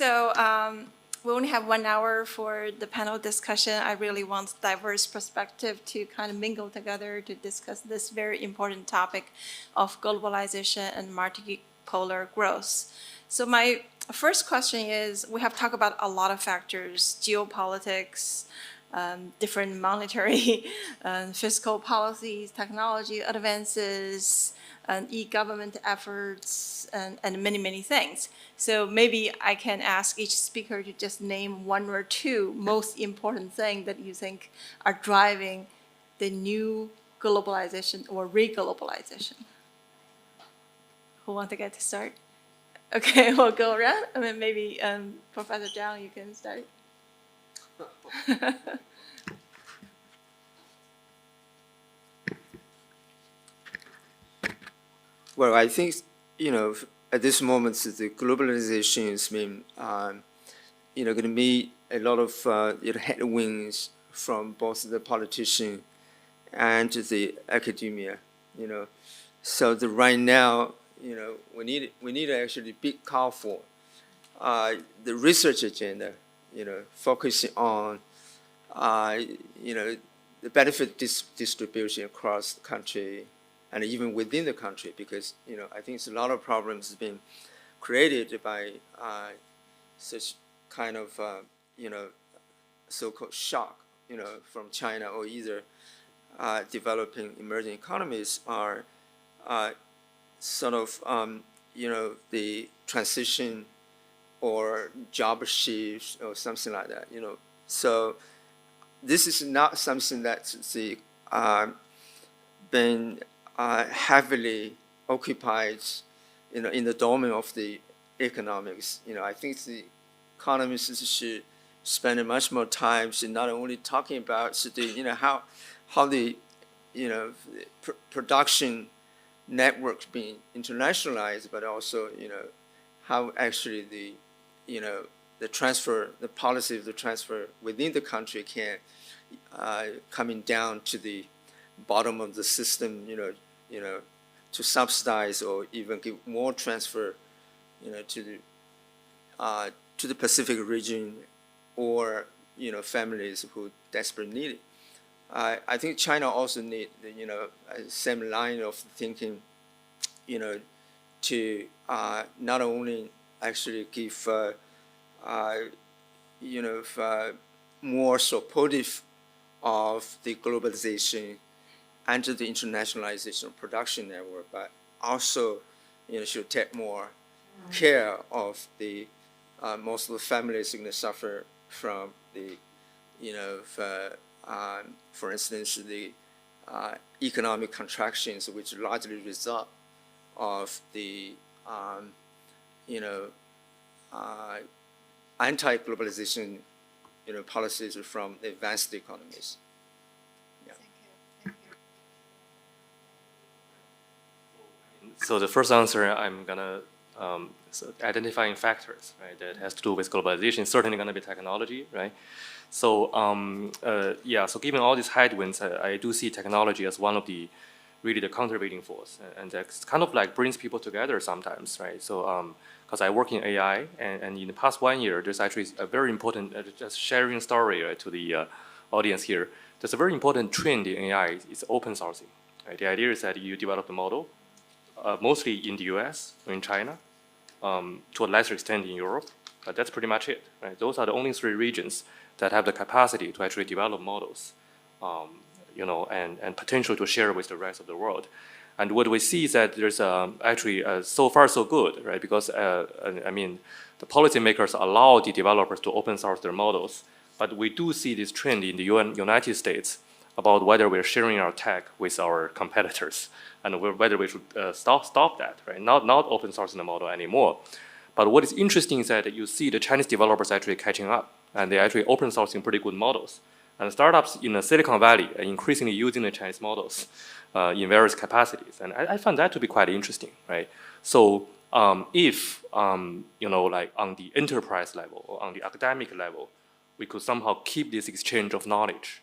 So we only have 1 hour for the panel discussion. I really want diverse perspective to kind of mingle together to discuss this very important topic of globalization and multipolar growth. So my first question is, we have talked about a lot of factors, geopolitics, different monetary and fiscal policies, technology advances, and e-government efforts, and many, many things. So maybe I can ask each speaker to just name one or two most important things that you think are driving the new globalization or re-globalization. Who wants to get to start? Okay, we'll go around. I mean, maybe Professor Zhang, you can start. Well, I think, at this moment, the globalization has been, going to meet a lot of headwinds from both the politician and the academia, So right now, we need to actually be careful. The research agenda, focusing on, the benefit distribution across the country and even within the country, because, I think a lot of problems have been created by such kind of, so-called shock, from China or either developing emerging economies are sort of, the transition or job shifts or something like that, So this is not something that's been heavily occupied, in the domain of the economics. I think the economists should spend much more time not only talking about the, how the, production networks being internationalized, but also, how actually the, the transfer, the policy of the transfer within the country can coming down to the bottom of the system, to subsidize or even give more transfer, to the Pacific region or, families who desperately need it. I think China also need, same line of thinking, to not only actually give, more supportive of the globalization and to the internationalization of production network, but also, should take more care of the most of the families going to suffer from the, for instance, the economic contractions, which largely result of the, anti-globalization, policies from advanced economies. Yeah. Thank you. So the first answer, I'm gonna identifying factors, right, that has to do with globalization. Certainly gonna be technology, right? So so given all these headwinds, I do see technology as one of the really the countervailing force, and that kind of like brings people together sometimes, right? So because I work in AI, and in the past 1 year, there's actually a very important, just sharing story, right, to the audience here. There's a very important trend in AI, it's open sourcing. Right? The idea is that you develop the model, mostly in the US or in China, to a lesser extent in Europe, but that's pretty much it. Right? Those are the only 3 regions that have the capacity to actually develop models, and potential to share with the rest of the world. And what we see is that there's actually so far so good, right? Because the policymakers allow the developers to open source their models, but we do see this trend in the United States about whether we're sharing our tech with our competitors and whether we should stop that, right? Not open sourcing the model anymore. But what is interesting is that you see the Chinese developers actually catching up, and they're actually open sourcing pretty good models. And startups in Silicon Valley are increasingly using the Chinese models in various capacities. And I find that to be quite interesting, right? So if, like on the enterprise level or on the academic level, we could somehow keep this exchange of knowledge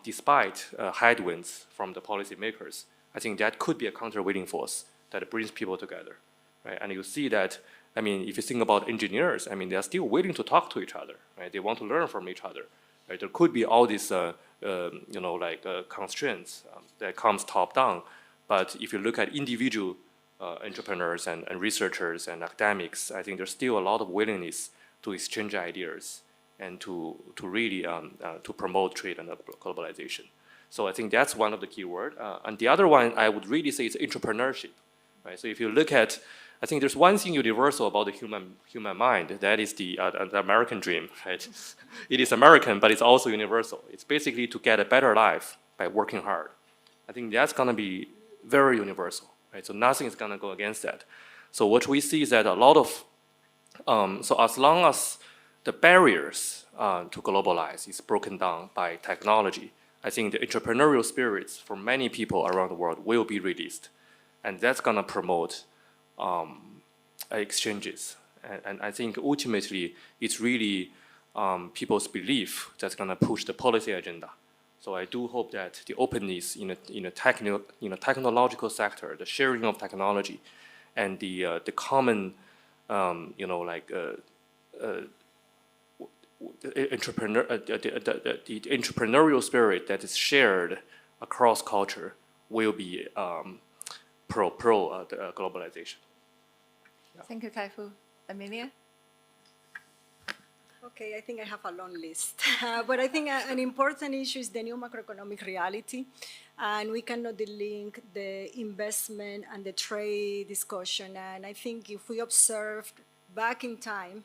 despite headwinds from the policymakers, I think that could be a counterweighting force that brings people together, right? And you see that I mean, if you think about engineers, I mean, they are still willing to talk to each other, right? They want to learn from each other, right? There could be all these, constraints that comes top down, but if you look at individual entrepreneurs and researchers and academics, I think there's still a lot of willingness to exchange ideas and to really to promote trade and globalization. So I think that's one of the key words. And the other one I would really say is entrepreneurship, right? So if you look at, I think there's one thing universal about the human mind, that is the American dream, right? It is American, but it's also universal. It's basically to get a better life by working hard. I think that's gonna be very universal, right? So nothing is gonna go against that. So what we see is that a lot of, so as long as the barriers to globalize is broken down by technology, I think the entrepreneurial spirits for many people around the world will be released. And that's gonna promote exchanges. And I think ultimately it's really people's belief that's gonna push the policy agenda. So I do hope that the openness in a technological sector, the sharing of technology, and the common, the entrepreneurial spirit that is shared across culture will be pro globalization. Thank you, Kaifu. Amelia? Okay, I think I have a long list. But I think an important issue is the new macroeconomic reality. And we cannot delink the investment and the trade discussion. And I think if we observed back in time,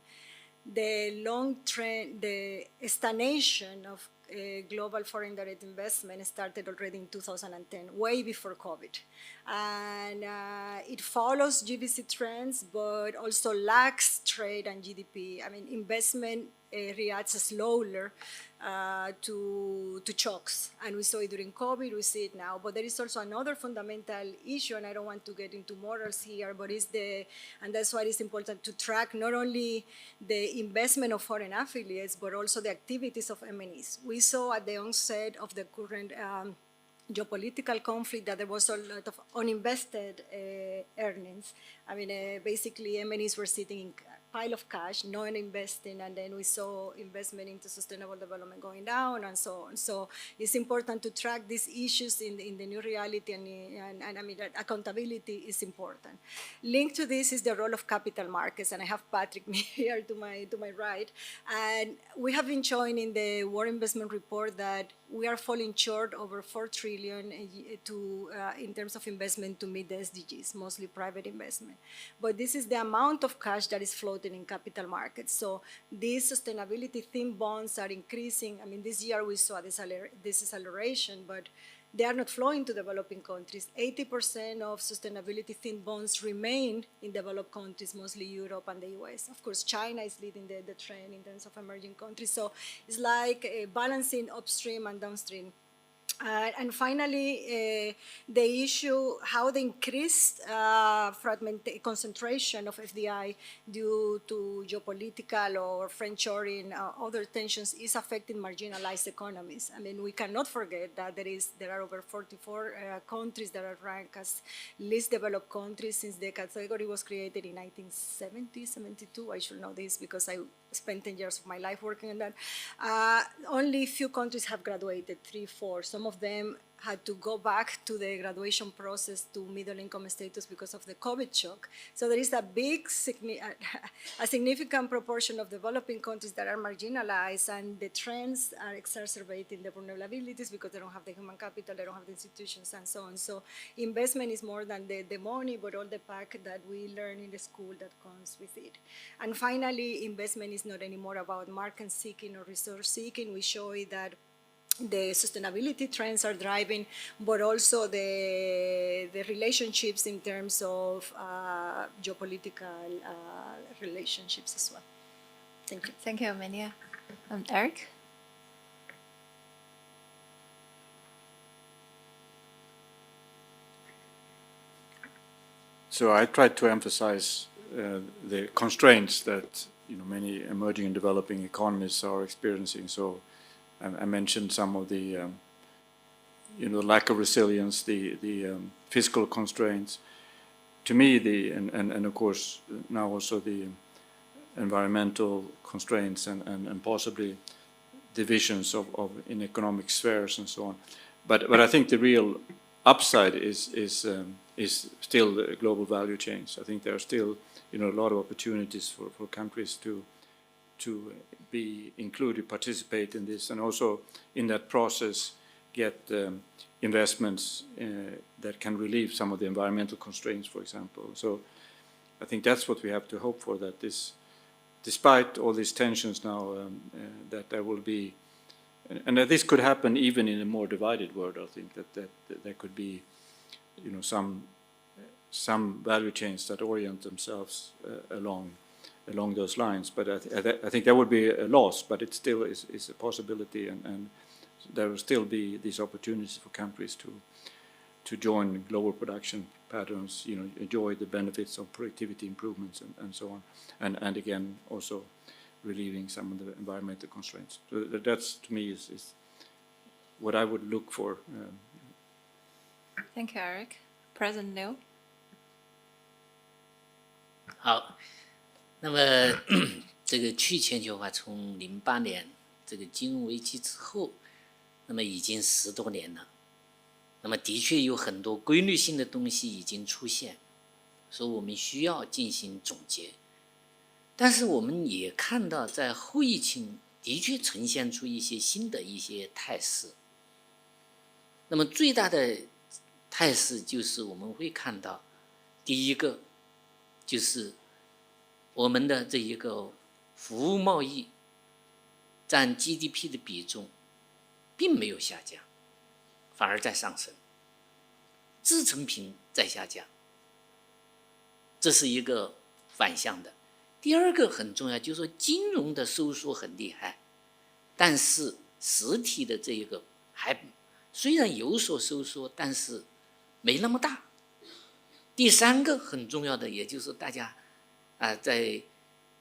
the long trend, the stagnation of global foreign direct investment started already in 2010, way before COVID. And it follows GDP trends, but also lacks trade and GDP. I mean, investment reacts slower to shocks. And we saw it during COVID, we see it now. But there is also another fundamental issue, and I don't want to get into morals here, but and that's why it's important to track not only the investment of foreign affiliates, but also the activities of MNEs. We saw at the onset of the current geopolitical conflict that there was a lot of uninvested earnings. I mean, basically, MNEs were sitting in a pile of cash, not investing, and then we saw investment into sustainable development going down and so on. So it's important to track these issues in the new reality, and I mean, that accountability is important. Linked to this is the role of capital markets, and I have Patrick here to my right. And we have been showing in the World Investment Report that we are falling short over 4 trillion in terms of investment to meet the SDGs, mostly private investment. But this is the amount of cash that is floating in capital markets. So these sustainability themed bonds are increasing. I mean, this year we saw this acceleration, but they are not flowing to developing countries. 80% of sustainability themed bonds remain in developed countries, mostly Europe and the US. Of course, China is leading the trend in terms of emerging countries. So it's like balancing upstream and downstream. And finally, the issue, how the increased concentration of FDI due to geopolitical or friendshoring, other tensions is affecting marginalized economies. I mean, we cannot forget that there are over 44 countries that are ranked as least developed countries since the category was created in 1970, 72. I should know this because I spent 10 years of my life working on that. Only few countries have graduated, 3, 4. Some of them had to go back to the graduation process to middle income status because of the COVID shock. So there is a significant proportion of developing countries that are marginalized, and the trends are exacerbating the vulnerabilities because they don't have the human capital, they don't have the institutions, and so on. So investment is more than the money, but all the pack that we learn in the school that comes with it. And finally, investment is not anymore about market seeking or resource seeking. We show it that the sustainability trends are driving, but also the relationships in terms of geopolitical relationships as well. Thank you. Thank you, Amelia. Erik? So I tried to emphasize the constraints that many emerging and developing economies are experiencing. So I mentioned some of the the lack of resilience, the fiscal constraints, to me, and of course now also the environmental constraints and possibly divisions of in economic spheres and so on. But I think the real upside is still the global value chains. I think there are still a lot of opportunities for countries to be included, participate in this, and also in that process get investments that can relieve some of the environmental constraints, for example. So I think that's what we have to hope for, that this, despite all these tensions now, that there will be, and that this could happen even in a more divided world. I think that there could be, some value chains that orient themselves along those lines. But I think that would be a loss, but it still is a possibility, and there will still be these opportunities for countries to join global production patterns, enjoy the benefits of productivity improvements and so on, and again also relieving some of the environmental constraints. So that's, to me, is what I would look for. Thank you, Erik. President Liu. 好，那么这个去全球化从08年这个金融危机之后，那么已经10多年了。那么的确有很多规律性的东西已经出现，所以我们需要进行总结。但是我们也看到，在后疫情的确呈现出一些新的一些态势。那么最大的态势就是我们会看到，第一个就是我们的这一个服务贸易占 GDP 的比重并没有下降，反而在上升，制成品在下降，这是一个反向的。第二个很重要，就是说金融的收缩很厉害，但是实体的这一个还虽然有所收缩，但是没那么大。第三个很重要的，也就是大家在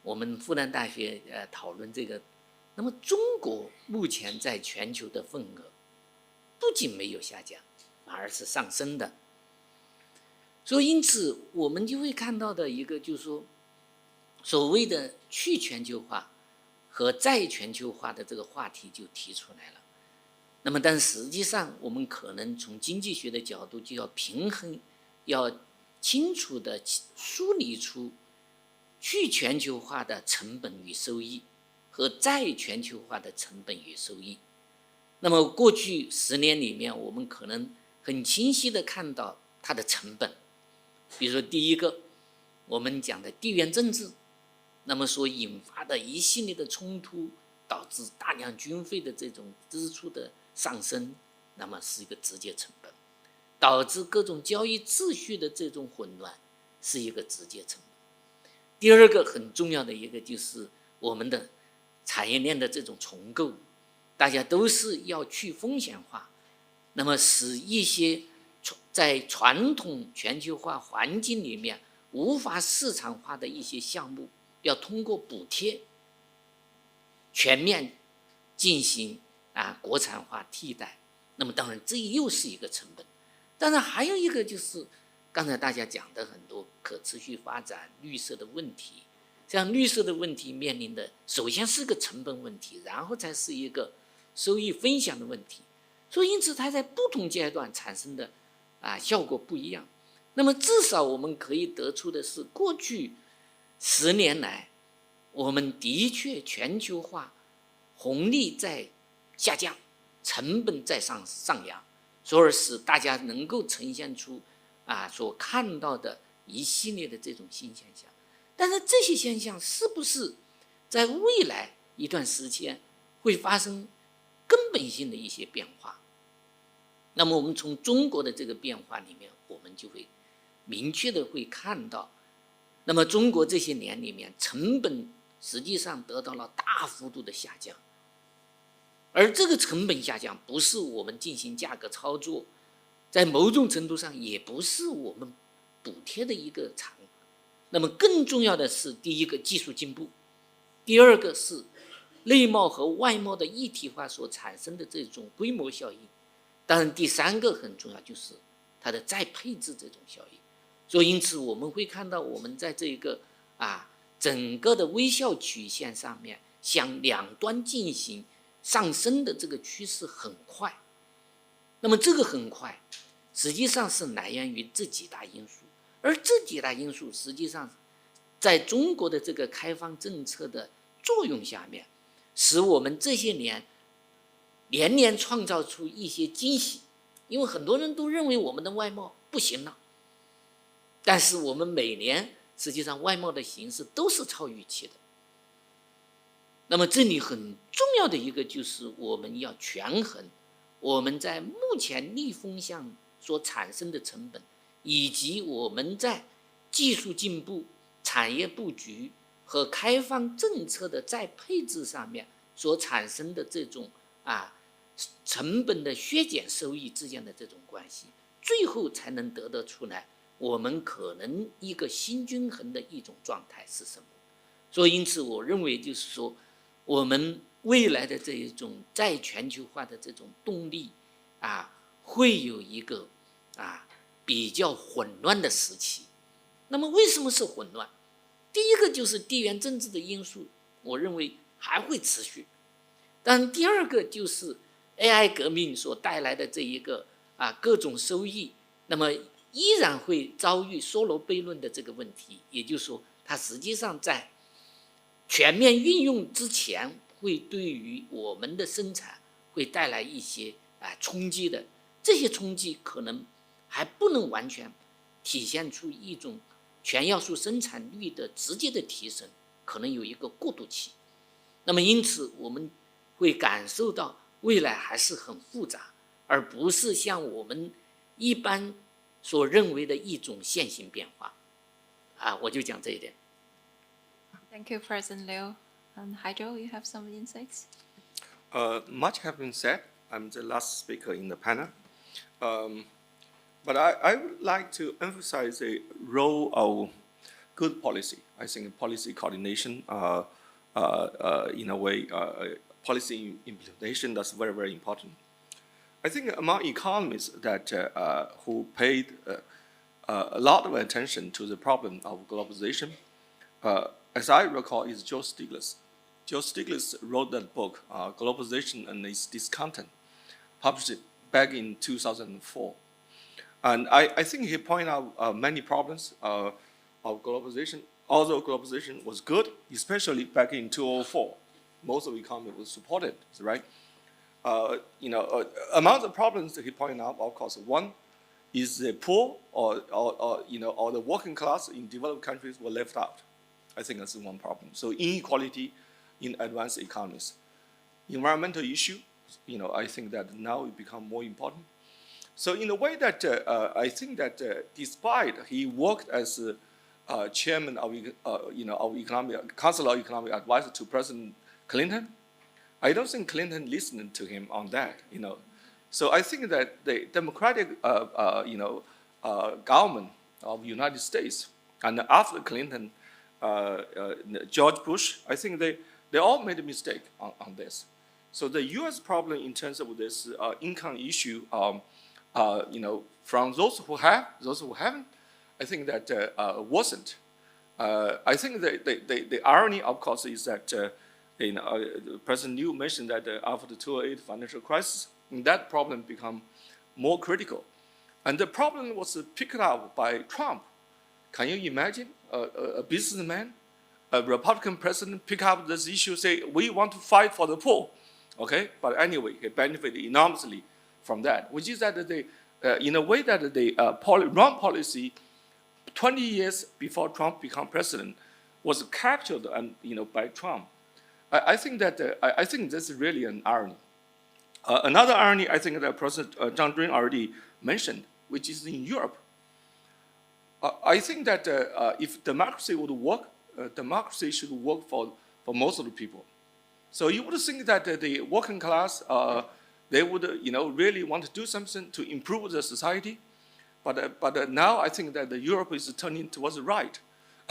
我们复旦大学讨论这个，那么中国目前在全球的份额不仅没有下降，反而是上升的。所以因此我们就会看到的一个，就是说所谓的去全球化和再全球化的这个话题就提出来了。那么但实际上我们可能从经济学的角度就要平衡，要清楚地梳理出去全球化的成本与收益和再全球化的成本与收益。那么过去10年里面，我们可能很清晰地看到它的成本，比如说第一个我们讲的地缘政治，那么所引发的一系列的冲突，导致大量军费的这种支出的上升，那么是一个直接成本，导致各种交易秩序的这种混乱，是一个直接成本。第二个很重要的一个就是我们的产业链的这种重构，大家都是要去风险化，那么使一些在传统全球化环境里面无法市场化的一些项目，要通过补贴全面进行国产化替代。那么当然这又是一个成本。当然还有一个就是刚才大家讲的很多可持续发展绿色的问题，像绿色的问题面临的首先是个成本问题，然后才是一个收益分享的问题。所以因此它在不同阶段产生的效果不一样。那么至少我们可以得出的是，过去10年来我们的确全球化红利在下降，成本在上扬，所以使大家能够呈现出所看到的一系列的这种新现象。但是这些现象是不是在未来一段时间会发生根本性的一些变化？那么我们从中国的这个变化里面，我们就会明确的会看到，那么中国这些年里面成本实际上得到了大幅度的下降，而这个成本下降不是我们进行价格操作，在某种程度上也不是我们补贴的一个产物。那么更重要的是，第一个技术进步，第二个是内贸和外贸的一体化所产生的这种规模效应，当然第三个很重要，就是它的再配置这种效应。所以因此我们会看到我们在这个整个的微笑曲线上面向两端进行上升的这个趋势很快。那么这个很快实际上是来源于这几大因素，而这几大因素实际上在中国的这个开放政策的作用下面，使我们这些年年年创造出一些惊喜。因为很多人都认为我们的外贸不行了，但是我们每年实际上外贸的形势都是超预期的。那么这里很重要的一个就是我们要权衡我们在目前逆风向所产生的成本，以及我们在技术进步、产业布局和开放政策的再配置上面所产生的这种成本的削减收益之间的这种关系，最后才能得得出来我们可能一个新均衡的一种状态是什么。所以因此我认为就是说，我们未来的这一种再全球化的这种动力会有一个比较混乱的时期。那么为什么是混乱？第一个就是地缘政治的因素，我认为还会持续。但第二个就是 AI 革命所带来的这一个各种收益，那么依然会遭遇梭罗悖论的这个问题，也就是说，它实际上在全面运用之前，会对于我们的生产会带来一些冲击的。这些冲击可能还不能完全体现出一种全要素生产率的直接的提升，可能有一个过渡期。那么因此我们会感受到未来还是很复杂，而不是像我们一般所认为的一种线性变化。我就讲这一点。Thank you, President Liu. And Haizhou, you have some insights? Much has been said. I'm the last speaker in the panel. But I would like to emphasize the role of good policy. I think policy coordination, in a way, policy implementation, that's very, very important. I think among economists that who paid a lot of attention to the problem of globalization, as I recall, is Joe Stiglitz. Joe Stiglitz wrote that book, Globalization and its Discontent, published it back in 2004. And I think he pointed out many problems of globalization. Although globalization was good, especially back in 2004, most of the economy was supported, right? Among the problems that he pointed out, of course, one is the poor or the working class in developed countries were left out. I think that's one problem. So inequality in advanced economies. Environmental issue, I think that now it become more important. So in a way that I think that despite he worked as chairman of of economic council of economic advisor to President Clinton, I don't think Clinton listened to him on that. So I think that the Democratic government of the United States and after Clinton, George Bush, I think they all made a mistake on this. So the U.S. problem in terms of this income issue, from those who have, those who haven't, I think that wasn't. I think the irony, of course, is that President Liu mentioned that after the 2008 financial crisis, that problem become more critical. And the problem was picked up by Trump. Can you imagine a businessman, a Republican president pick up this issue, say, we want to fight for the poor, okay? But anyway, he benefited enormously from that, which is that in a way that the wrong policy 20 years before Trump became president was captured by Trump. I think that I think this is really an irony. Another irony I think that President Zhang already mentioned, which is in Europe. I think that if democracy would work, democracy should work for most of the people. So you would think that the working class, they would really want to do something to improve the society. But now I think that Europe is turning towards the right.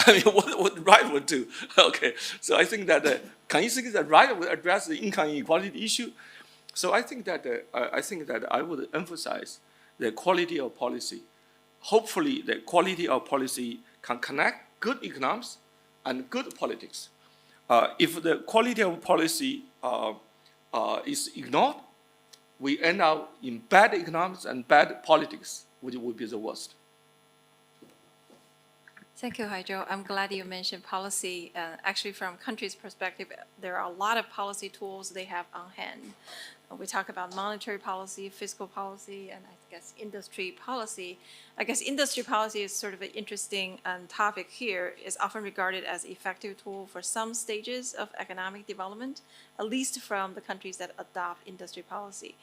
I mean, what the right would do? Okay, so I think that can you think that right would address the income inequality issue? So I think that I would emphasize the quality of policy hopefully the quality of policy can connect good economics and good politics. If the quality of policy is ignored, we end up in bad economics and bad politics, which would be the worst. Thank you, Haizhou. I'm glad you mentioned policy. Actually, from country's perspective, there are a lot of policy tools they have on hand. We talk about monetary policy, fiscal policy, and I guess industry policy. I guess industry policy is sort of an interesting topic here. It's often regarded as an effective tool for some stages of economic development, at least from the countries that adopt industry policy.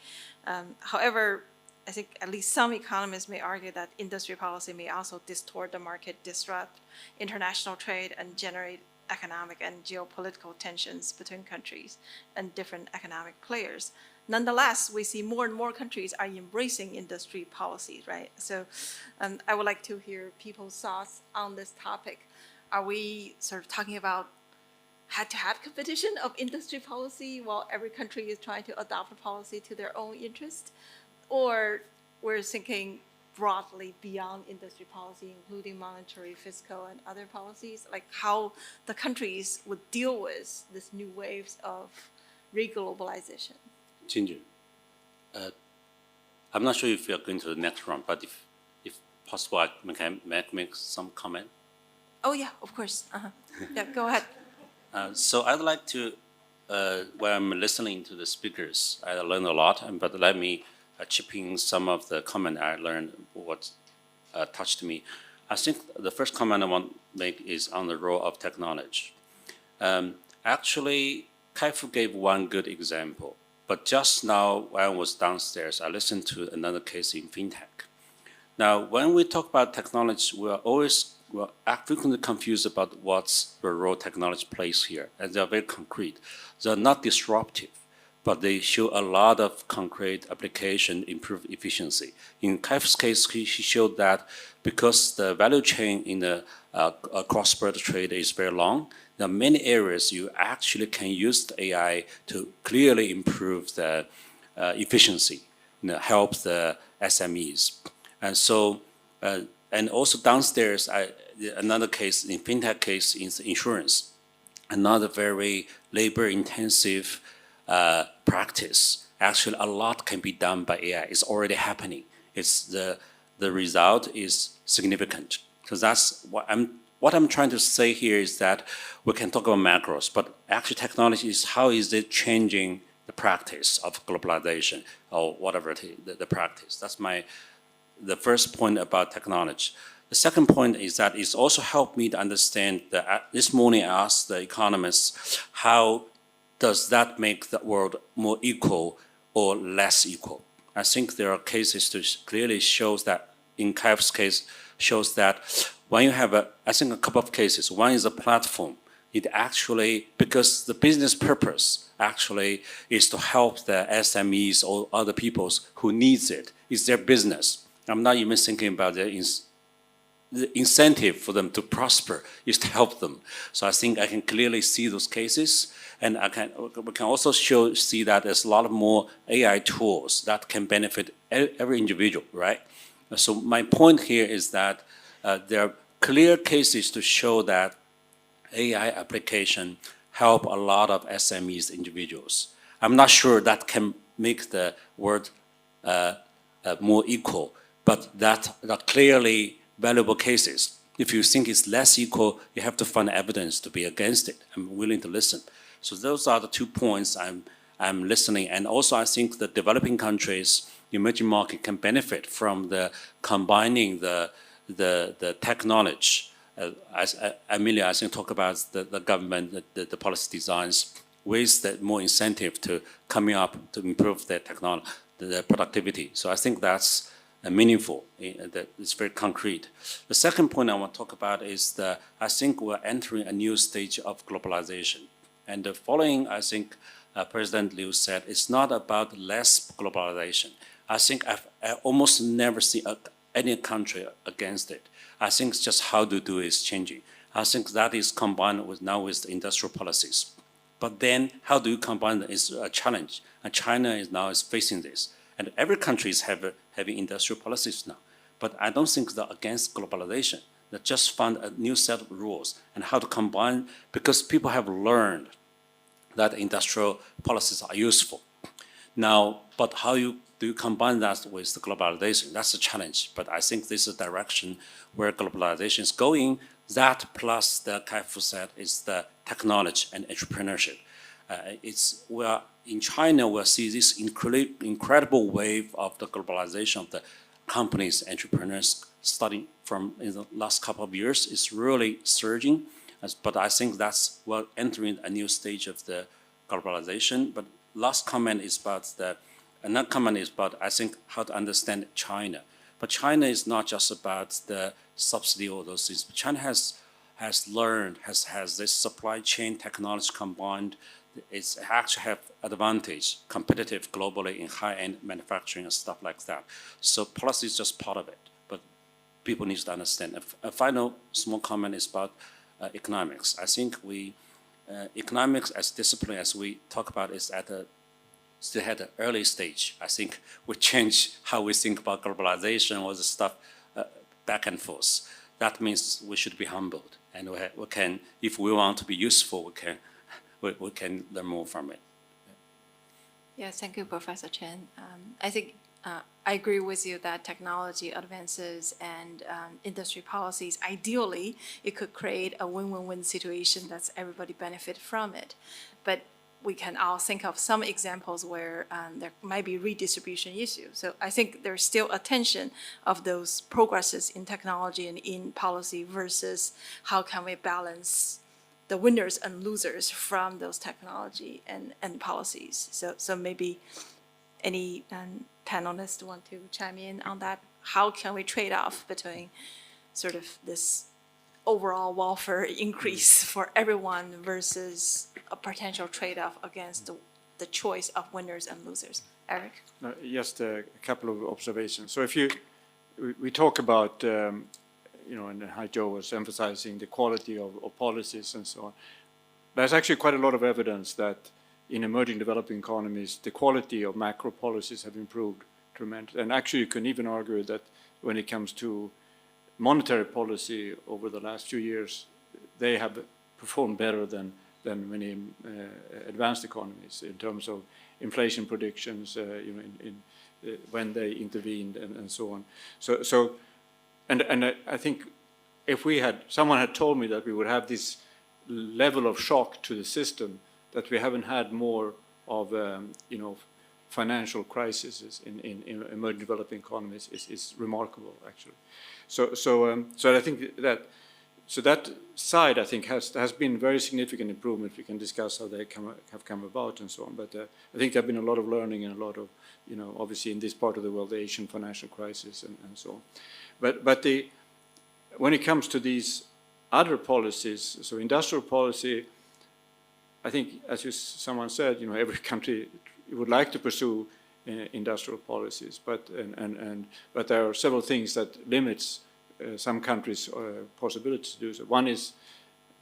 However, I think at least some economists may argue that industry policy may also distort the market, disrupt international trade, and generate economic and geopolitical tensions between countries and different economic players. Nonetheless, we see more and more countries are embracing industry policies, right? So I would like to hear people's thoughts on this topic. Are we sort of talking about head-to-head competition of industry policy while every country is trying to adopt a policy to their own interest? Or we're thinking broadly beyond industry policy, including monetary, fiscal, and other policies, like how the countries would deal with this new waves of reglobalization? Ginger, I'm not sure if you're going to the next round, but if possible, I can make some comment. Oh yeah, of course. Yeah, go ahead. So I'd like to, when I'm listening to the speakers, I learned a lot, but let me chip in some of the comment I learned, what touched me. I think the first comment I want to make is on the role of technology. Actually, Kaifu gave one good example, but just now when I was downstairs, I listened to another case in fintech. Now, when we talk about technology, we're frequently confused about what's the role technology plays here, and they're very concrete. They're not disruptive, but they show a lot of concrete application, improve efficiency. In Kaifu's case, he showed that because the value chain in the cross-border trade is very long, there are many areas you actually can use the AI to clearly improve the efficiency, help the SMEs. And so, and also downstairs, another case, in fintech case, is insurance. Another very labor-intensive practice. Actually, a lot can be done by AI. It's already happening. It's the result is significant. So that's what I'm trying to say here is that we can talk about macros, but actually technology is how is it changing the practice of globalization or whatever it is, the practice. That's the first point about technology. The second point is that it's also helped me to understand that this morning I asked the economists, how does that make the world more equal or less equal? I think there are cases to clearly shows that, in Kaifu's case, shows that when you have I think a couple of cases, one is a platform. It actually, because the business purpose actually is to help the SMEs or other peoples who needs it. It's their business. I'm not even thinking about the incentive for them to prosper is to help them. So I think I can clearly see those cases, and we can also see that there's a lot more AI tools that can benefit every individual, right? So my point here is that there are clear cases to show that AI application help a lot of SMEs individuals. I'm not sure that can make the world more equal, but that are clearly valuable cases. If you think it's less equal, you have to find evidence to be against it. I'm willing to listen. So those are the 2 points I'm listening. And also I think the developing countries, emerging market can benefit from the combining the technology. As Amelia, I think, talk about the government, the policy designs with the more incentive to coming up to improve the technology, the productivity. So I think that's meaningful. It's very concrete. The second point I want to talk about is I think we're entering a new stage of globalization. And the following, I think President Liu said, it's not about less globalization. I think I almost never see any country against it. I think it's just how to do it is changing. I think that is combined with now with the industrial policies. But then how do you combine it is a challenge. And China is now facing this. And every country is having industrial policies now. but I don't think they're against globalization. They just found a new set of rules and how to combine, because people have learned that industrial policies are useful. Now, but how do you combine that with the globalization? That's a challenge, but I think this is the direction where globalization is going. That plus the Kaifu said is the technology and entrepreneurship. In China, we'll see this incredible wave of the globalization of the companies, entrepreneurs, starting from in the last couple of years. It's really surging, but I think we're entering a new stage of the globalization. But last comment is another comment is about, I think, how to understand China. But China is not just about the subsidy or those things. China has learned, has this supply chain technology combined. It's actually have advantage, competitive globally in high-end manufacturing and stuff like that. So policy is just part of it, but people need to understand. A final small comment is about economics. I think economics as discipline, as we talk about, is still at an early stage. I think we change how we think about globalization or the stuff back and forth. That means we should be humbled, and we can, if we want to be useful, we can learn more from it. Yes, thank you, Professor Chen. I think I agree with you that technology advances and industry policies, ideally, it could create a win-win-win situation that's everybody benefit from it. But we can all think of some examples where there might be redistribution issues. So I think there's still a tension of those progresses in technology and in policy versus how can we balance the winners and losers from those technology and policies. So maybe any panelists want to chime in on that? How can we trade off between sort of this overall welfare increase for everyone versus a potential trade-off against the choice of winners and losers? Erik? Just a couple of observations. So we talk about, and Haizhou was emphasizing the quality of policies and so on. There's actually quite a lot of evidence that in emerging developing economies, the quality of macro policies have improved tremendously. And actually, you can even argue that when it comes to monetary policy over the last few years, they have performed better than many advanced economies in terms of inflation predictions, when they intervened and so on. And I think if someone had told me that we would have this level of shock to the system, that we haven't had more of financial crises in emerging developing economies is remarkable, actually. So I think that side, I think, has been very significant improvement. We can discuss how they have come about and so on. But I think there have been a lot of learning and a lot of, obviously in this part of the world, the Asian financial crisis and so on. But when it comes to these other policies, so industrial policy, I think, as someone said, every country would like to pursue industrial policies, but there are several things that limits some countries' possibilities to do so. One is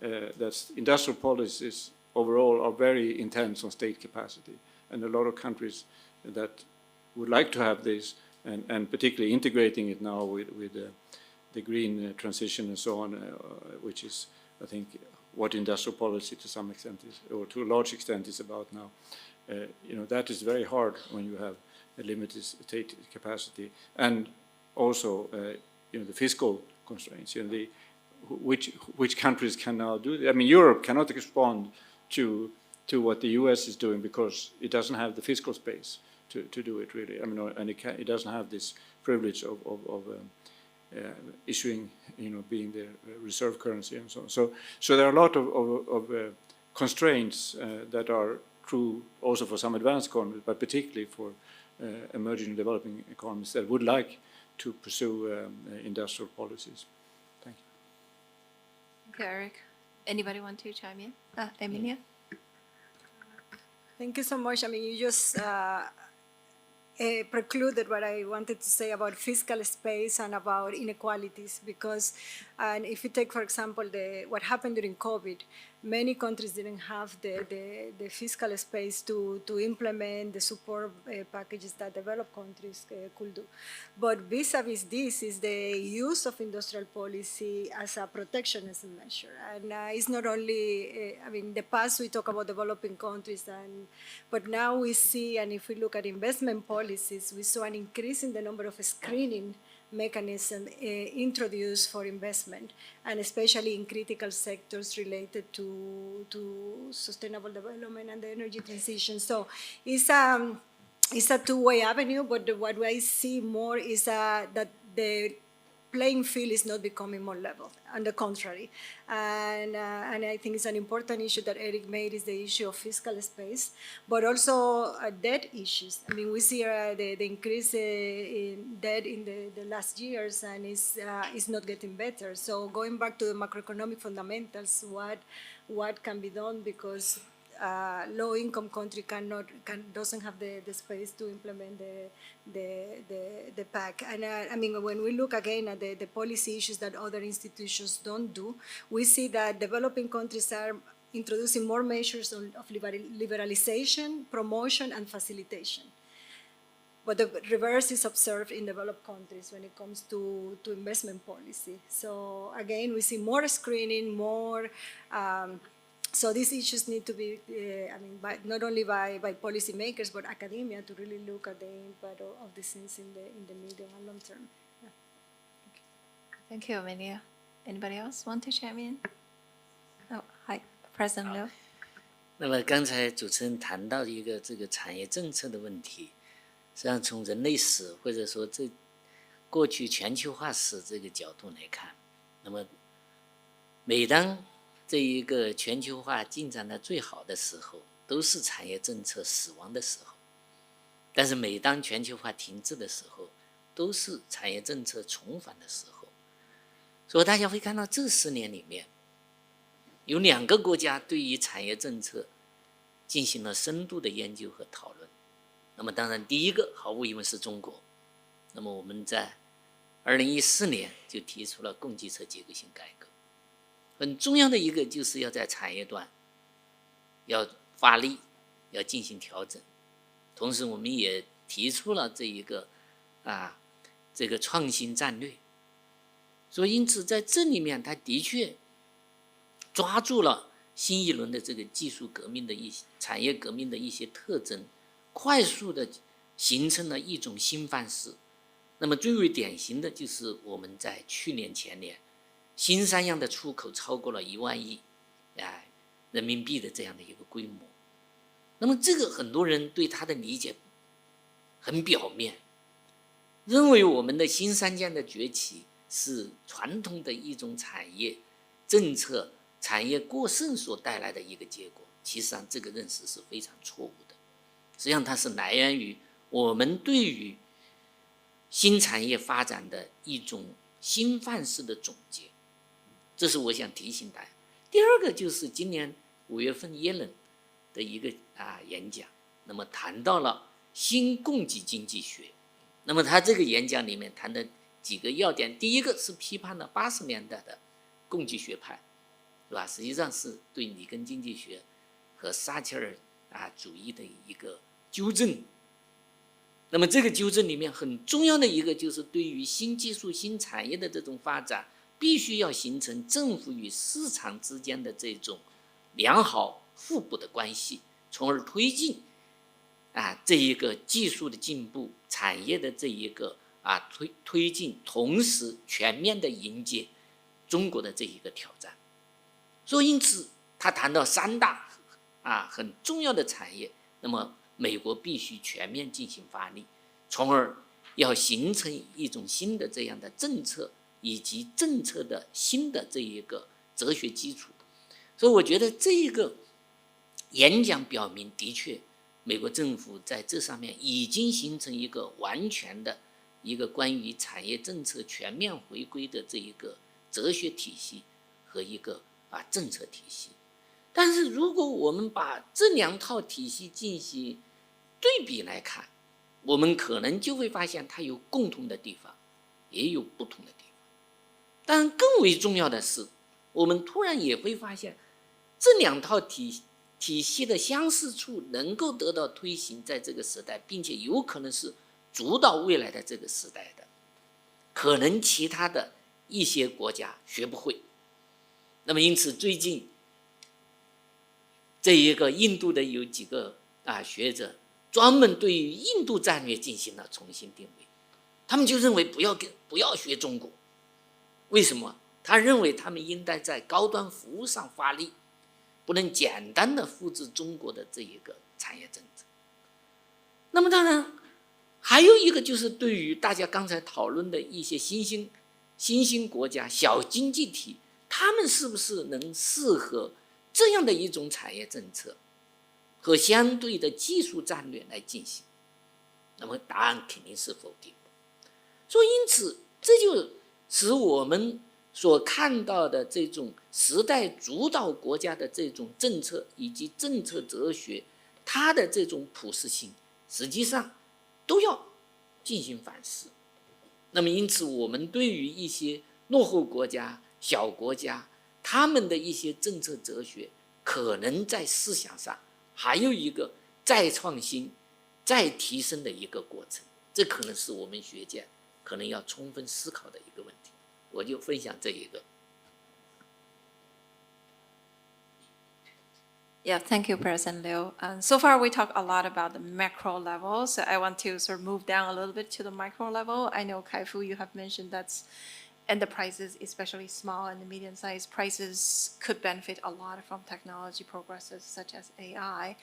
that industrial policies overall are very intense on state capacity, and a lot of countries that would like to have this, and particularly integrating it now with the green transition and so on, which is, I think, what industrial policy to some extent is, or to a large extent is about now. That is very hard when you have a limited state capacity, and also the fiscal constraints. Which countries can now do that? I mean, Europe cannot respond to what the U.S. is doing because it doesn't have the fiscal space to do it really. I mean, and it doesn't have this privilege of issuing, being the reserve currency and so on. So there are a lot of constraints that are true also for some advanced economies, but particularly for emerging and developing economies that would like to pursue industrial policies. Thank you. Thank you, Erik. Anybody want to chime in? Amelia? Thank you so much. I mean, you just precluded what I wanted to say about fiscal space and about inequalities, because if you take, for example, what happened during COVID, many countries didn't have the fiscal space to implement the support packages that developed countries could do. But vis-a-vis this is the use of industrial policy as a protectionism measure. And it's not only, in the past we talk about developing countries, but now we see, and if we look at investment policies, we saw an increase in the number of screening mechanism introduced for investment, and especially in critical sectors related to sustainable development and the energy transition. So it's a two-way avenue, but what I see more is that the playing field is not becoming more level. On the contrary, and I think it's an important issue that Erik made is the issue of fiscal space, but also debt issues. I mean, we see the increase in debt in the last years, and it's not getting better. So going back to the macroeconomic fundamentals, what can be done, because low-income country doesn't have the space to implement the pack. And when we look again at the policy issues that other institutions don't do, we see that developing countries are introducing more measures of liberalization, promotion, and facilitation. But the reverse is observed in developed countries when it comes to investment policy. So again, we see more screening, more. So these issues need to be, not only by policymakers, but academia to really look at the impact of these things in the medium and long term. Yeah. Thank you, Amelia. Anybody else want to chime in? Oh, hi, President Liu. 那么刚才主持人谈到一个这个产业政策的问题，实际上从人类史或者说这过去全球化史这个角度来看，那么每当这一个全球化进展的最好的时候，都是产业政策死亡的时候；但是每当全球化停滞的时候，都是产业政策重返的时候。所以大家会看到这10年里面，有2个国家对于产业政策进行了深度的研究和讨论。那么当然第一个毫无疑问是中国。那么我们在2014年就提出了供给侧结构性改革。很重要的一个就是要在产业端要发力，要进行调整。同时我们也提出了这一个这个创新战略。所以因此在这里面，它的确抓住了新一轮的这个技术革命的产业革命的一些特征，快速的形成了一种新范式。那么最为典型的就是我们在去年前年新三样的出口超过了1万亿人民币的这样的一个规模。那么这个很多人对它的理解很表面，认为我们的新三件的崛起是传统的一种产业政策产业过剩所带来的一个结果。其实上这个认识是非常错误的，实际上它是来源于我们对于新产业发展的一种新范式的总结。这是我想提醒大家。第二个就是今年5月份耶伦的一个演讲，那么谈到了新供给经济学。那么他这个演讲里面谈的几个要点，第一个是批判了80年代的供给学派，是吧？实际上是对里根经济学和撒切尔主义的一个纠正。那么这个纠正里面很重要的一个就是对于新技术新产业的这种发展，必须要形成政府与市场之间的这种良好互补的关系，从而推进这一个技术的进步，产业的这一个推进，同时全面的迎接中国的这一个挑战。所以因此他谈到3大很重要的产业，那么美国必须全面进行发力，从而要形成一种新的这样的政策以及政策的新的这一个哲学基础。所以我觉得这一个演讲表明，的确美国政府在这上面已经形成一个完全的一个关于产业政策全面回归的这一个哲学体系和一个政策体系。但是如果我们把这2套体系进行对比来看，我们可能就会发现它有共同的地方，也有不同的地方。但更为重要的是，我们突然也会发现这两套体系的相似处能够得到推行在这个时代，并且有可能是主导未来的这个时代的，可能其他的一些国家学不会。那么因此最近这一个印度的有几个学者专门对于印度战略进行了重新定位，他们就认为不要学中国，为什么？他认为他们应该在高端服务上发力，不能简单的复制中国的这一个产业政策。那么当然还有一个就是对于大家刚才讨论的一些新兴国家、小经济体，他们是不是能适合这样的一种产业政策和相对的技术战略来进行？那么答案肯定是否定。所以因此这就使我们所看到的这种时代主导国家的这种政策以及政策哲学，它的这种普适性实际上都要进行反思。那么因此我们对于一些落后国家、小国家，他们的一些政策哲学可能在思想上还有一个再创新、再提升的一个过程，这可能是我们学界可能要充分思考的一个问题。我就分享这一个。Yeah, thank you, President Liu. So far, we talked a lot about the macro level, so I want to sort of move down a little bit to the micro level. I know, Kaifu, you have mentioned that's enterprises, especially small and medium-sized prices, could benefit a lot from technology progresses such as AI.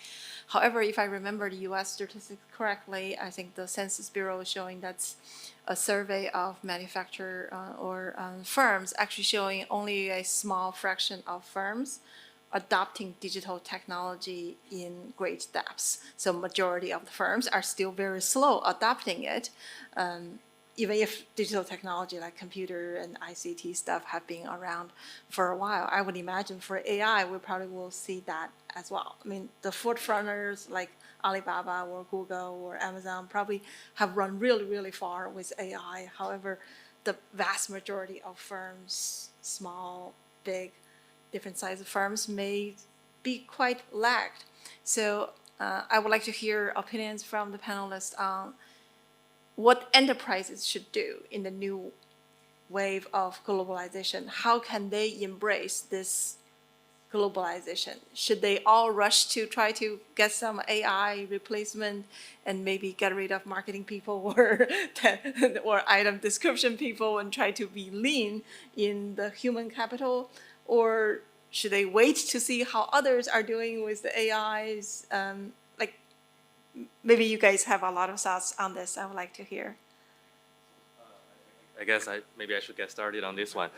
However, if I remember the U.S. statistics correctly, I think the Census Bureau is showing that's a survey of manufacturer or firms actually showing only a small fraction of firms adopting digital technology in great steps. So majority of the firms are still very slow adopting it, even if digital technology like computer and ICT stuff have been around for a while. I would imagine for AI, we probably will see that as well. I mean, the forefronters like Alibaba or Google or Amazon probably have run really, really far with AI. However, the vast majority of firms, small, big, different size of firms may be quite lagged. So I would like to hear opinions from the panelists on what enterprises should do in the new wave of globalization. How can they embrace this globalization? Should they all rush to try to get some AI replacement and maybe get rid of marketing people or item description people and try to be lean in the human capital? Or should they wait to see how others are doing with the AIs? Maybe you guys have a lot of thoughts on this. I would like to hear. I guess maybe I should get started on this one.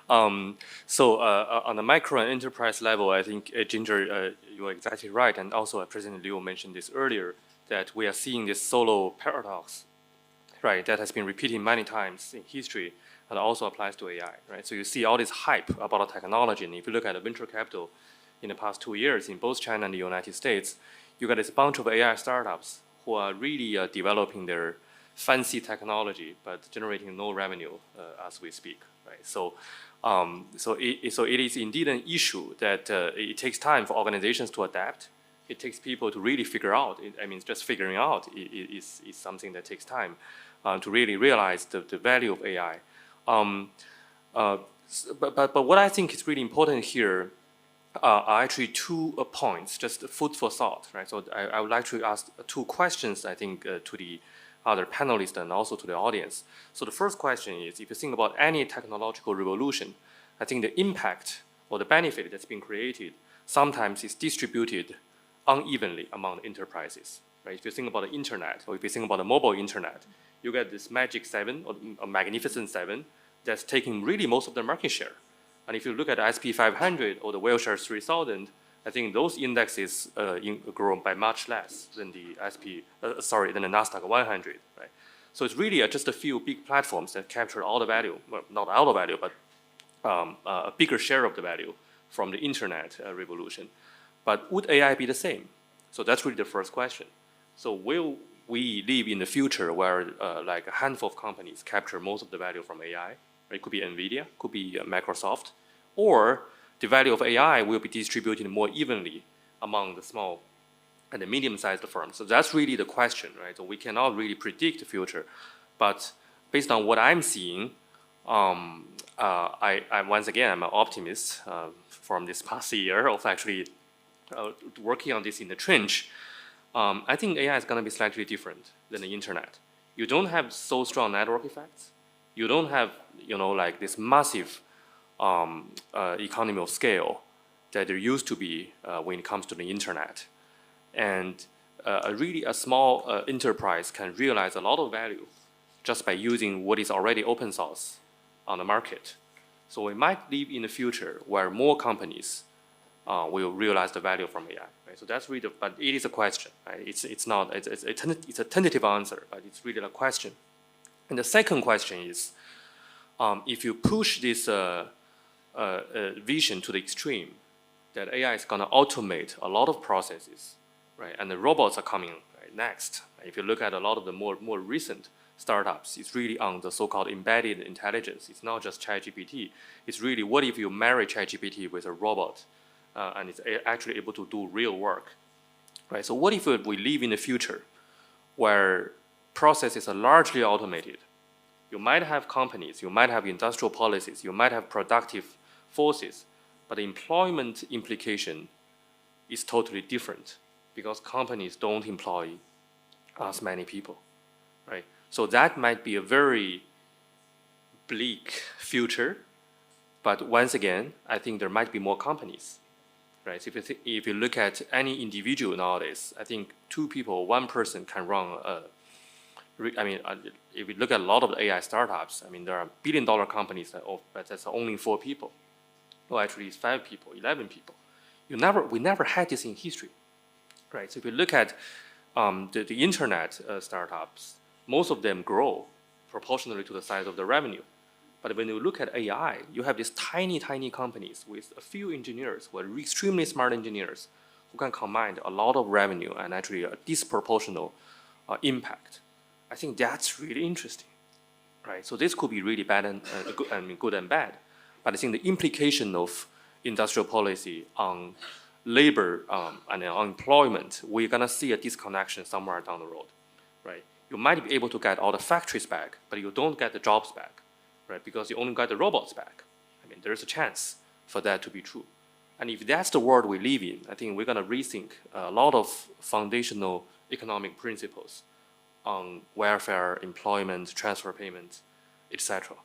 On the micro and enterprise level, I think Ginger, you are exactly right, and also President Liu mentioned this earlier, that we are seeing this solo paradox, right? That has been repeated many times in history, and also applies to AI, right? So you see all this hype about the technology, and if you look at the venture capital in the past 2 years in both China and the United States, you got this bunch of AI startups who are really developing their fancy technology, but generating no revenue as we speak, right? So it is indeed an issue that it takes time for organizations to adapt. It takes people to really figure out. Just figuring out is something that takes time to really realize the value of AI. But what I think is really important here are actually 2 points, just food for thought, right? So I would like to ask 2 questions, I think, to the other panelists and also to the audience. So the first question is, if you think about any technological revolution, I think the impact or the benefit that's been created sometimes is distributed unevenly among the enterprises, right? If you think about the internet, or if you think about the mobile internet, you get this magic 7 or a magnificent 7 that's taking really most of the market share. And if you look at the SP 500 or the Wilshire 3000, I think those indexes grow by much less than the than the Nasdaq 100, right? So it's really just a few big platforms that capture all the value, well, not all the value, but a bigger share of the value from the internet revolution. But would AI be the same? So that's really the first question. So will we live in the future where like a handful of companies capture most of the value from AI? It could be NVIDIA, could be Microsoft, or the value of AI will be distributed more evenly among the small and the medium-sized firms. So that's really the question, right? So we cannot really predict the future, but based on what I'm seeing, I once again, I'm an optimist from this past year of actually working on this in the trench. I think AI is going to be slightly different than the internet. You don't have so strong network effects. You don't have, like this massive economy of scale that there used to be when it comes to the internet. And really a small enterprise can realize a lot of value just by using what is already open source on the market. So we might live in a future where more companies will realize the value from AI. Right? So that's really, but it is a question. Right? It's a tentative answer, but it's really a question. And the second question is, if you push this vision to the extreme, that AI is going to automate a lot of processes, right? And the robots are coming right, next. If you look at a lot of the more recent startups, it's really on the so-called embedded intelligence. It's not just ChatGPT. It's really what if you marry ChatGPT with a robot and it's actually able to do real work, right? So what if we live in a future where processes are largely automated? You might have companies, you might have industrial policies, you might have productive forces, but the employment implication is totally different because companies don't employ as many people, right? So that might be a very bleak future, but once again, I think there might be more companies, right? So if you look at any individual nowadays, I think two people, one person can run if you look at a lot of the AI startups, there are billion-dollar companies but that's only 4 people. Well, actually, it's 5 people, 11 people. We never had this in history, right? So if you look at the internet startups, most of them grow proportionally to the size of the revenue. But when you look at AI, you have these tiny companies with a few engineers who are extremely smart engineers who can command a lot of revenue and actually a disproportional impact. I think that's really interesting, right? So this could be really bad and good and bad. But I think the implication of industrial policy on labor and on employment, we're gonna see a disconnection somewhere down the road, right? You might be able to get all the factories back, but you don't get the jobs back, right? Because you only got the robots back. There's a chance for that to be true. And if that's the world we live in, I think we're gonna rethink a lot of foundational economic principles on welfare, employment, transfer payments, etc.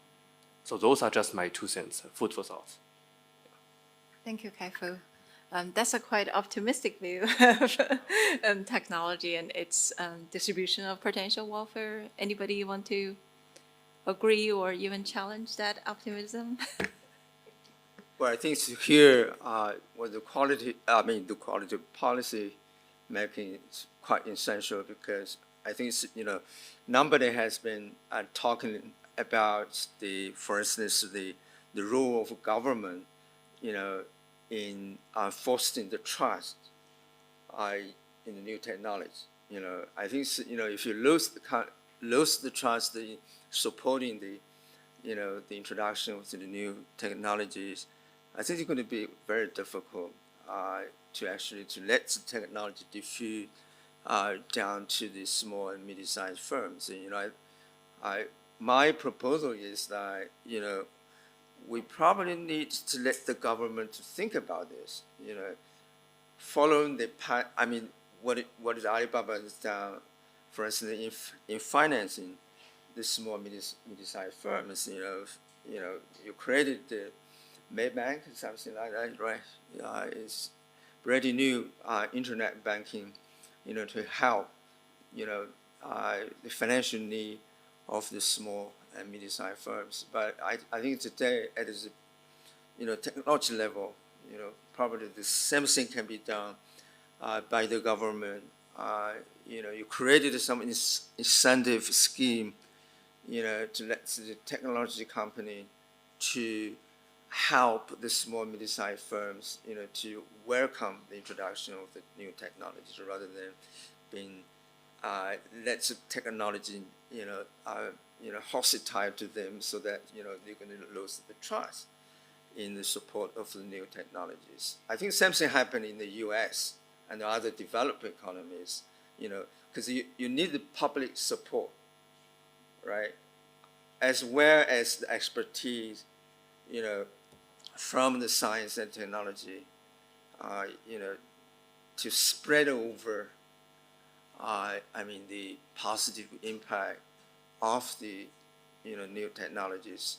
So those are just my 2 cents, food for thought. Thank you, Kaifu. That's a quite optimistic view of technology and its distribution of potential welfare. Anybody want to agree or even challenge that optimism? Well, I think here, the quality policy making is quite essential because I think nobody has been talking about for instance, the role of government, in fostering the trust in the new technology. I think if you lose the trust in supporting the introduction of the new technologies, I think it's going to be very difficult to let the technology diffuse down to the small and medium-sized firms. My proposal is that we probably need to let the government think about this. Following the path. What is Alibaba has done, for instance, in financing the small medium-sized firms. You created the Maybank, something like that, right? It's pretty new internet banking, to help, the financial need of the small and medium-sized firms. But I think today at the, technology level, probably the same thing can be done by the government. You created some incentive scheme, to let the technology company to help the small medium-sized firms, to welcome the introduction of the new technologies rather than being let the technology, hostile to them so that they're going to lose the trust. in the support of the new technologies. I think same thing happened in the U.S. and other developed economies, because you need the public support, right? As well as the expertise, from the science and technology, to spread over, the positive impact of the, new technologies,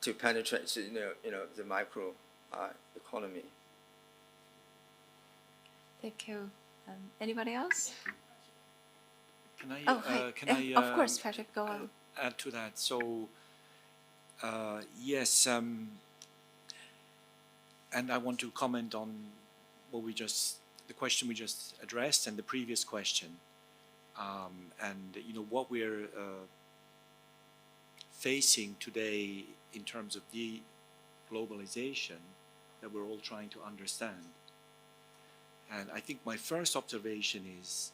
to penetrate, the micro economy. Thank you. Anybody else? Can I, Oh, hi. can I Of course, Patrick, go on. add to that? So, yes, and I want to comment on the question we just addressed and the previous question. And what we're facing today in terms of the globalization that we're all trying to understand. And I think my first observation is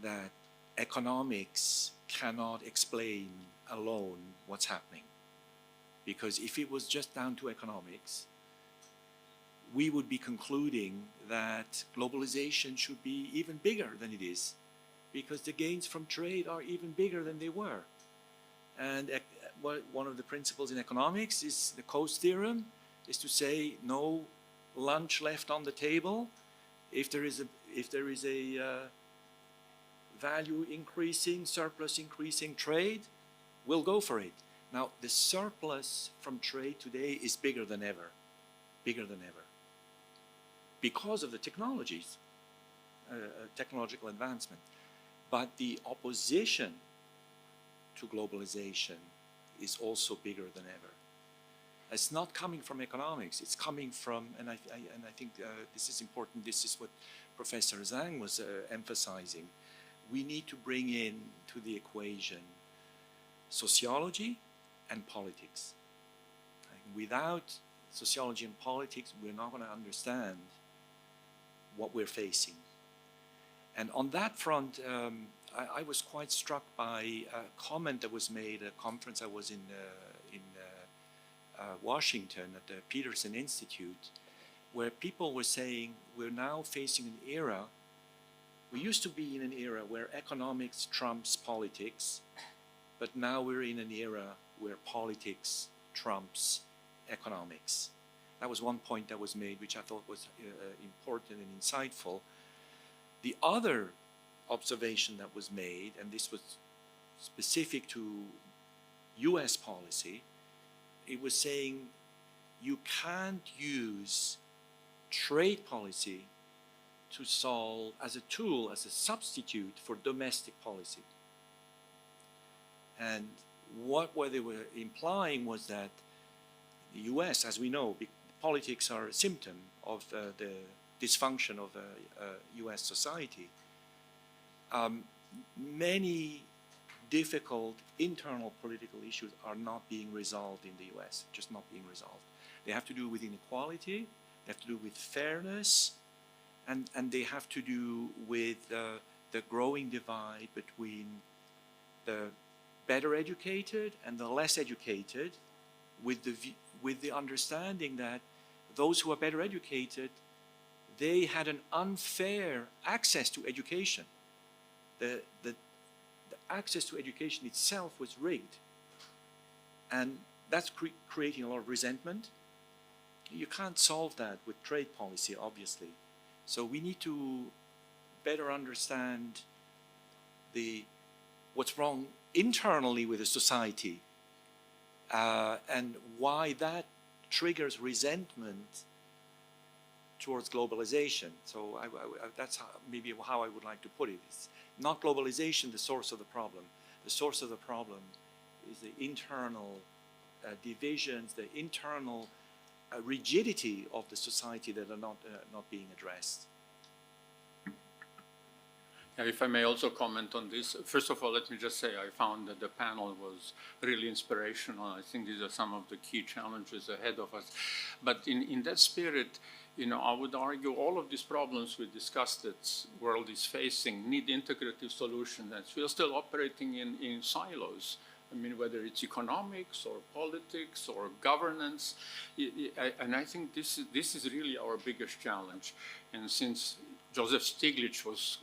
that economics cannot explain alone what's happening. Because if it was just down to economics, we would be concluding that globalization should be even bigger than it is, because the gains from trade are even bigger than they were. And one of the principles in economics is the Coase theorem, is to say no lunch left on the table. If there is a value increasing, surplus increasing trade, we'll go for it. Now, the surplus from trade today is bigger than ever, because of the technologies, technological advancement. But the opposition to globalization is also bigger than ever. It's not coming from economics, it's coming from, and I think this is important, this is what Professor Zhang was emphasizing. We need to bring in to the equation sociology and politics. Without sociology and politics, we're not going to understand what we're facing. And on that front, I was quite struck by a comment that was made at a conference I was in Washington at the Peterson Institute, where people were saying we're now facing an era. We used to be in an era where economics trumps politics, but now we're in an era where politics trumps economics. That was one point that was made, which I thought was important and insightful. The other observation that was made, and this was specific to US policy, it was saying you can't use trade policy to solve as a tool, as a substitute for domestic policy. And what they were implying was that the US, as we know, politics are a symptom of the dysfunction of US society. Many difficult internal political issues are not being resolved in the US, just not being resolved. They have to do with inequality, they have to do with fairness, and they have to do with the growing divide between the better educated and the less educated, with the understanding that those who are better educated, they had an unfair access to education. The access to education itself was rigged. And that's creating a lot of resentment. You can't solve that with trade policy, obviously. So we need to better understand what's wrong internally with the society, and why that triggers resentment towards globalization. So that's maybe how I would like to put it. It's not globalization the source of the problem. The source of the problem is the internal divisions, the internal rigidity of the society that are not being addressed. Yeah, if I may also comment on this. First of all, let me just say I found that the panel was really inspirational. I think these are some of the key challenges ahead of us. But in that spirit, I would argue all of these problems we discussed that world is facing need integrative solutions. And we're still operating in silos. I mean, whether it's economics or politics or governance, and I think this is really our biggest challenge. And since Joseph Stiglitz was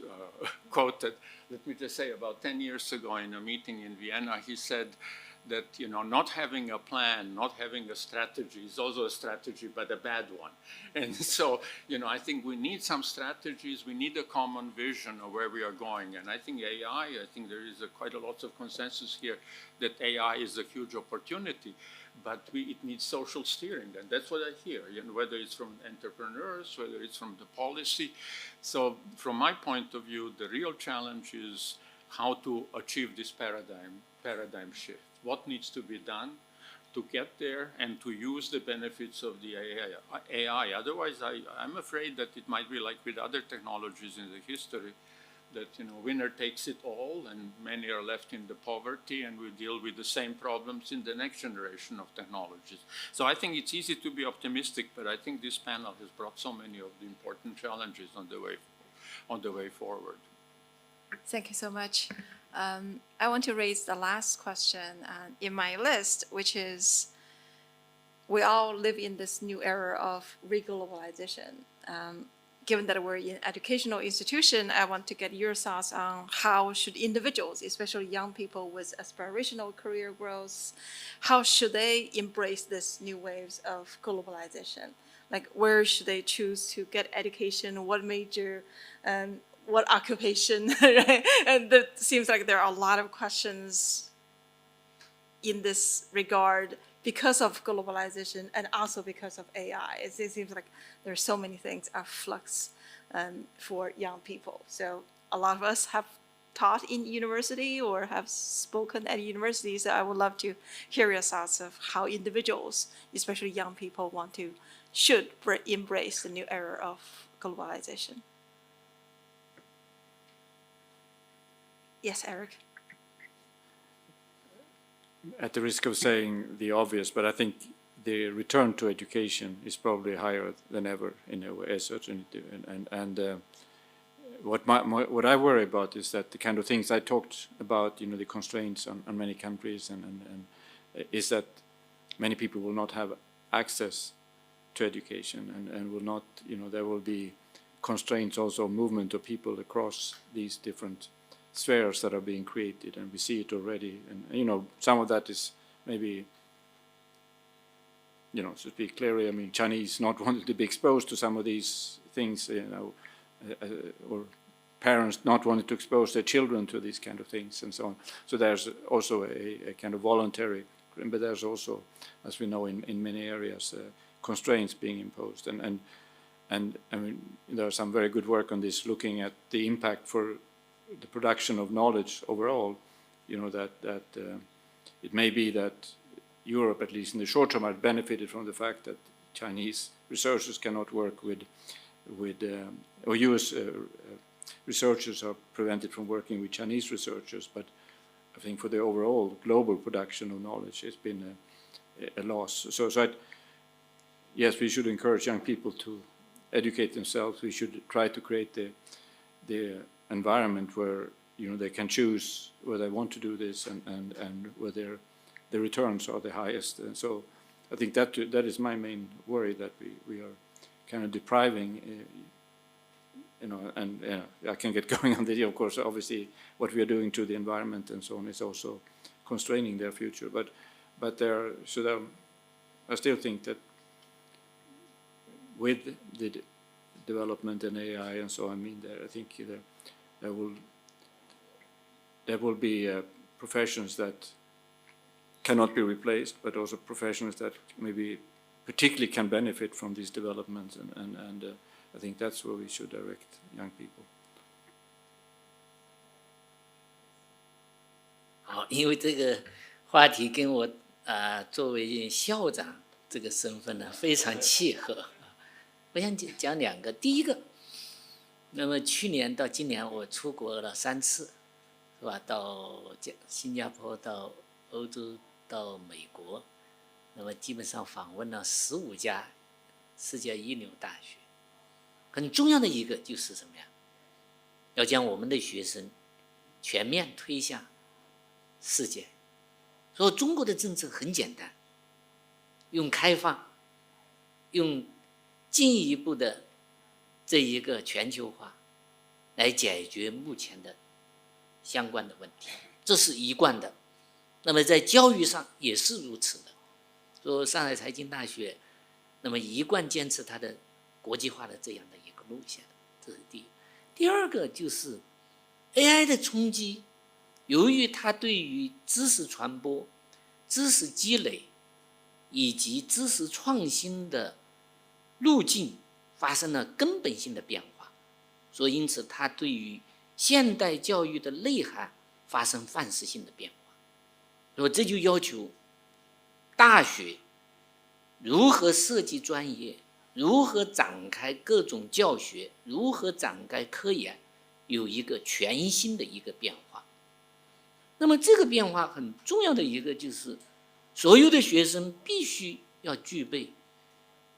quoted, let me just say, about 10 years ago in a meeting in Vienna, he said that, you know, not having a plan, not having a strategy is also a strategy, but a bad one. And so, you know, I think we need some strategies, we need a common vision of where we are going. And I think AI, I think there is quite a lot of consensus here that AI is a huge opportunity, but it needs social steering, and that's what I hear, you know, whether it's from entrepreneurs, whether it's from the policy. So from my point of view, the real challenge is how to achieve this paradigm shift. What needs to be done to get there and to use the benefits of the AI. Otherwise, I'm afraid that it might be like with other technologies in the history, that, you know, winner takes it all and many are left in the poverty, and we deal with the same problems in the next generation of technologies. So I think it's easy to be optimistic, but I think this panel has brought so many of the important challenges on the way forward. Thank you so much. I want to raise the last question in my list, which is, we all live in this new era of reglobalization. Given that we're in educational institution, I want to get your thoughts on how should individuals, especially young people with aspirational career growth, how should they embrace this new waves of globalization? Like, where should they choose to get education? What major? What occupation, right? And it seems like there are a lot of questions in this regard because of globalization and also because of AI. It seems like there are so many things at flux for young people. So a lot of us have taught in university or have spoken at university, so I would love to hear your thoughts of how individuals, especially young people, should embrace the new era of globalization. Yes, Erik. At the risk of saying the obvious, but I think the return to education is probably higher than ever in a way, certainly. What I worry about is that the kind of things I talked about, you know, the constraints on many countries, and is that many people will not have access to education, and will not, you know, there will be constraints also, movement of people across these different spheres that are being created, and we see it already. And, you know, some of that is maybe, you know, to speak clearly, I mean, Chinese not wanting to be exposed to some of these things, you know, or parents not wanting to expose their children to these kind of things, and so on. So there's also a kind of voluntary, but there's also, as we know, in many areas, constraints being imposed. And I mean, there's some very good work on this, looking at the impact for the production of knowledge overall, you know, that it may be that Europe, at least in the short term, had benefited from the fact that Chinese researchers cannot work with or US researchers are prevented from working with Chinese researchers. But I think for the overall global production of knowledge, it's been a loss. So yes, we should encourage young people to educate themselves. We should try to create the environment where, you know, they can choose where they want to do this, and where the returns are the highest. And so I think that is my main worry, that we are kind of depriving, you know, and I can get going on this. Of course, obviously, what we are doing to the environment and so on is also constraining their future. But there, so I still think that with the development in AI and so on, I mean, I think there will be professions that cannot be replaced, but also professions that maybe particularly can benefit from these developments, and I think that's where we should direct young people. 好，因为这个话题跟我作为校长这个身份呢非常契合，我想讲两个。第一个，那么去年到今年我出国了3次，是吧？到新加坡，到欧洲，到美国，那么基本上访问了15家世界一流大学。很重要的一个就是什么呀？要将我们的学生全面推向世界，所以中国的政策很简单，用开放，用进一步的这一个全球化来解决目前的相关的问题，这是一贯的。那么在教育上也是如此的。说上海财经大学，那么一贯坚持它的国际化的这样的一个路线，这是第一。第二个就是 AI 的冲击，由于它对于知识传播、知识积累以及知识创新的路径发生了根本性的变化，所以因此它对于现代教育的内涵发生范式性的变化。所以这就要求大学如何设计专业，如何展开各种教学，如何展开科研，有一个全新的一个变化。那么这个变化很重要的一个就是，所有的学生必须要具备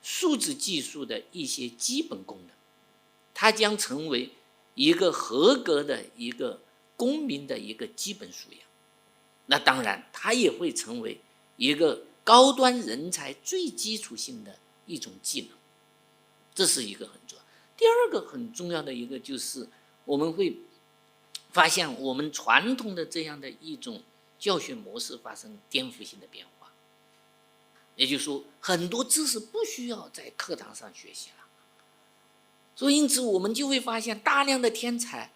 数字技术的一些基本功能，它将成为一个合格的一个公民的一个基本素养。那当然，它也会成为一个高端人才最基础性的一种技能，这是一个很重要。第二个很重要的一个就是，我们会发现我们传统的这样的一种教学模式发生颠覆性的变化，也就是说，很多知识不需要在课堂上学习了，所以因此我们就会发现大量的天才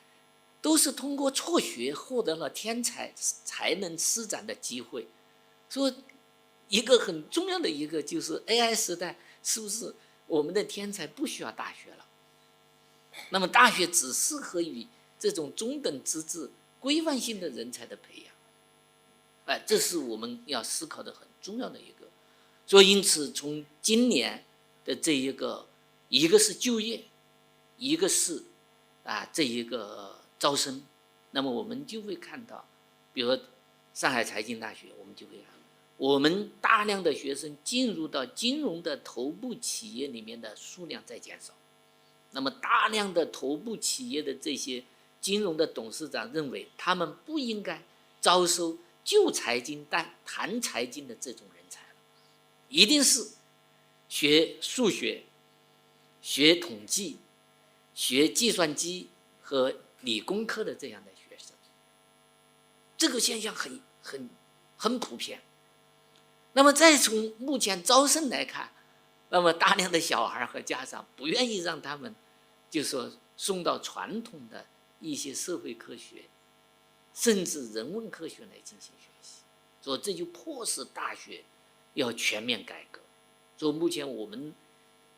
都是通过辍学获得了天才才能施展的机会。说一个很重要的一个就是 AI 时代，是不是我们的天才不需要大学了？那么大学只适合于这种中等资质、规范性的人才的培养。这是我们要思考的很重要的一个。所以因此，从今年的这一个是就业，一个是这一个招生，那么我们就会看到，比如上海财经大学，我们就会看到，我们大量的学生进入到金融的头部企业里面的数量在减少。那么大量的头部企业的这些金融的董事长认为，他们不应该招收旧财经但谈财经的这种人才了，一定是学数学、学统计、学计算机和理工科的这样的学生。这个现象很普遍。那么再从目前招生来看，那么大量的小孩和家长不愿意让他们就说送到传统的一些社会科学甚至人文科学来进行学习，所以这就迫使大学要全面改革。所以目前我们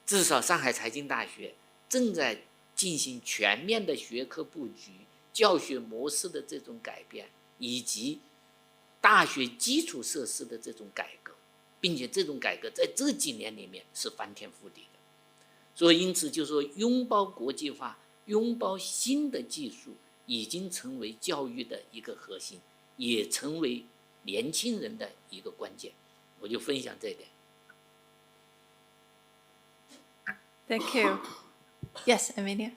至少上海财经大学正在进行全面的学科布局、教学模式的这种改变，以及大学基础设施的这种改革，并且这种改革在这几年里面是翻天覆地的。所以因此就说拥抱国际化、拥抱新的技术已经成为教育的一个核心，也成为年轻人的一个关键。我就分享这一点。Thank you. Yes, Amelia.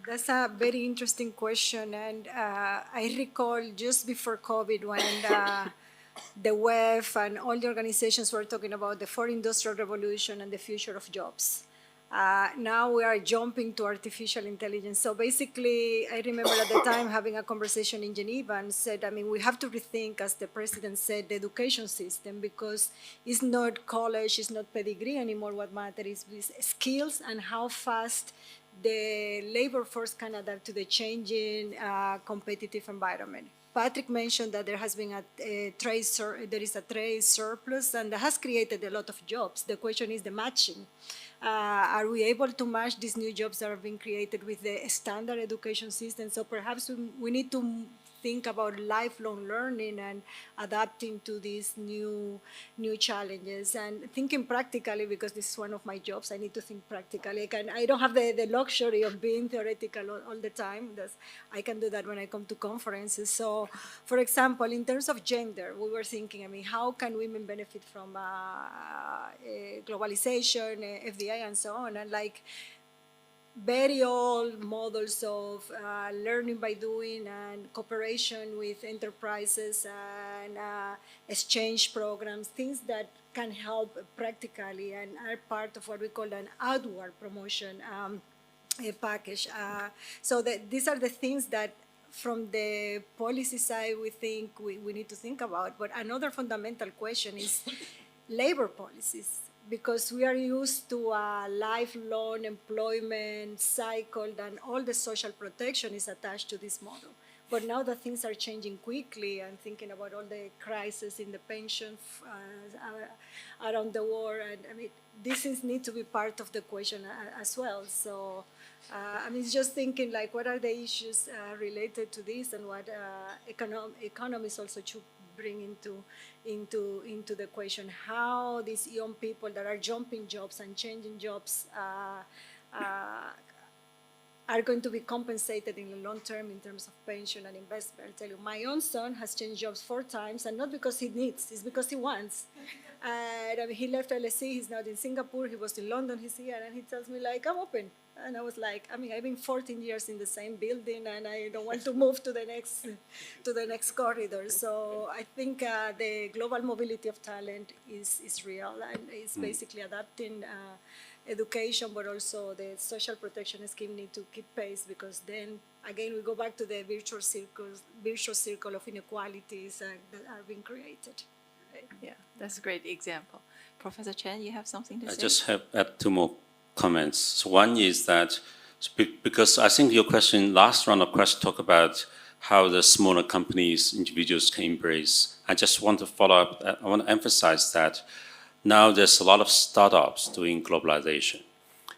That's a very interesting question, and I recall just before COVID when the web and all the organizations were talking about the fourth industrial revolution and the future of jobs. Now we are jumping to artificial intelligence. So basically, I remember at the time having a conversation in Geneva and said, I mean, we have to rethink, as the president said, the education system, because it's not college, it's not pedigree anymore. What matters is skills and how fast the labor force can adapt to the changing competitive environment. Patrick mentioned that there has been there is a trade surplus, and that has created a lot of jobs. The question is the matching. Are we able to match these new jobs that are being created with the standard education system? So perhaps we need to think about lifelong learning and adapting to these new challenges and thinking practically, because this is one of my jobs. I need to think practically. I don't have the luxury of being theoretical all the time. I can do that when I come to conferences. So, for example, in terms of gender, we were thinking, I mean, how can women benefit from globalization, FDI, and so on? And like, very old models of learning by doing and cooperation with enterprises and exchange programs, things that can help practically and are part of what we call an outward promotion package. So these are the things that from the policy side we think we need to think about. But another fundamental question is labor policies, because we are used to a lifelong employment cycle and all the social protection is attached to this model. But now that things are changing quickly, I'm thinking about all the crises in the pension around the world, and I mean, these things need to be part of the question as well. So, I mean, it's just thinking like, what are the issues related to this, and what economists also should bring into the question, how these young people that are jumping jobs and changing jobs are going to be compensated in the long term in terms of pension and investment. I'll tell you, my own son has changed jobs 4 times, and not because he needs, it's because he wants. And I mean, he left LSE, he's now in Singapore, he was in London, he's here, and he tells me like, I'm open. And I was like, I mean, I've been 14 years in the same building, and I don't want to move to the next corridor. So I think the global mobility of talent is real, and it's basically adapting education, but also the social protection scheme need to keep pace, because then again we go back to the virtual circle of inequalities that are being created. Yeah, that's a great example. Professor Chen, you have something to say? I just have add 2 more comments. So one is that, because I think your question, last round of questions, talk about how the smaller companies, individuals can embrace. I just want to follow up. I want to emphasize that now there's a lot of startups doing globalization.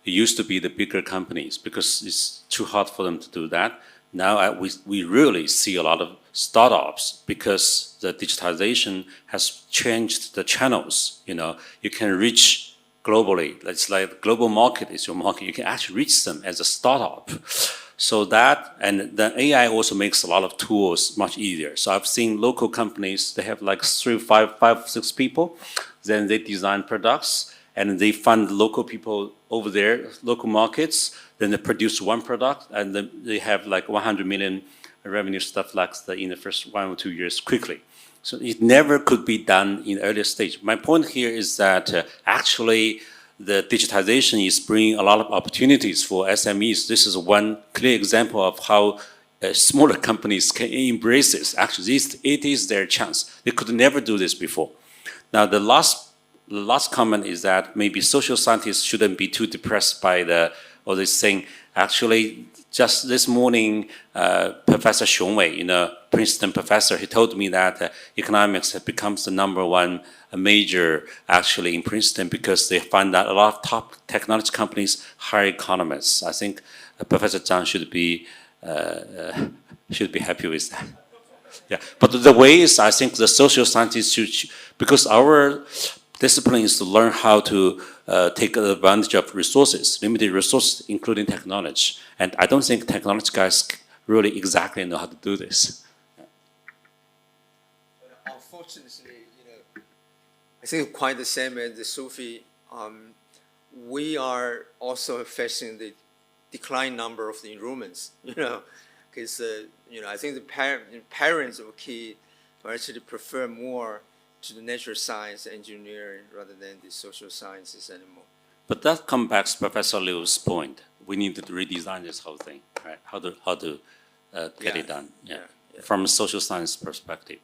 It used to be the bigger companies because it's too hard for them to do that. Now we really see a lot of startups because the digitization has changed the channels. You know, you can reach globally. It's like the global market is your market. You can actually reach them as a startup. So that, and the AI also makes a lot of tools much easier. So I've seen local companies, they have like 3, 5, 6 people. Then they design products and they fund local people over there, local markets. Then they produce one product and then they have like 100 million revenue stuff like that in the first 1 or 2 years quickly. So it never could be done in earlier stage. My point here is that actually the digitization is bringing a lot of opportunities for SMEs. This is one clear example of how smaller companies can embrace this. Actually, it is their chance. They could never do this before. Now, the last comment is that maybe social scientists shouldn't be too depressed by all this thing. Actually, just this morning, Professor Huang, Princeton professor, he told me that economics has become the #1 major actually in Princeton because they find that a lot of top technology companies hire economists. I think Professor Zhang should be happy with that. Yeah, but the way is, I think the social scientists should, because our discipline is to learn how to take advantage of resources, limited resources, including technology. And I don't think technology guys really exactly know how to do this. Unfortunately, I think quite the same as the Sophie. We are also facing the decline number of the enrollments. Because I think the parents of kids actually prefer more to the natural science, engineering, rather than the social sciences anymore. But that comes back to Professor Liu's point. We need to redesign this whole thing, right? How to get it done. Yeah. From a social science perspective.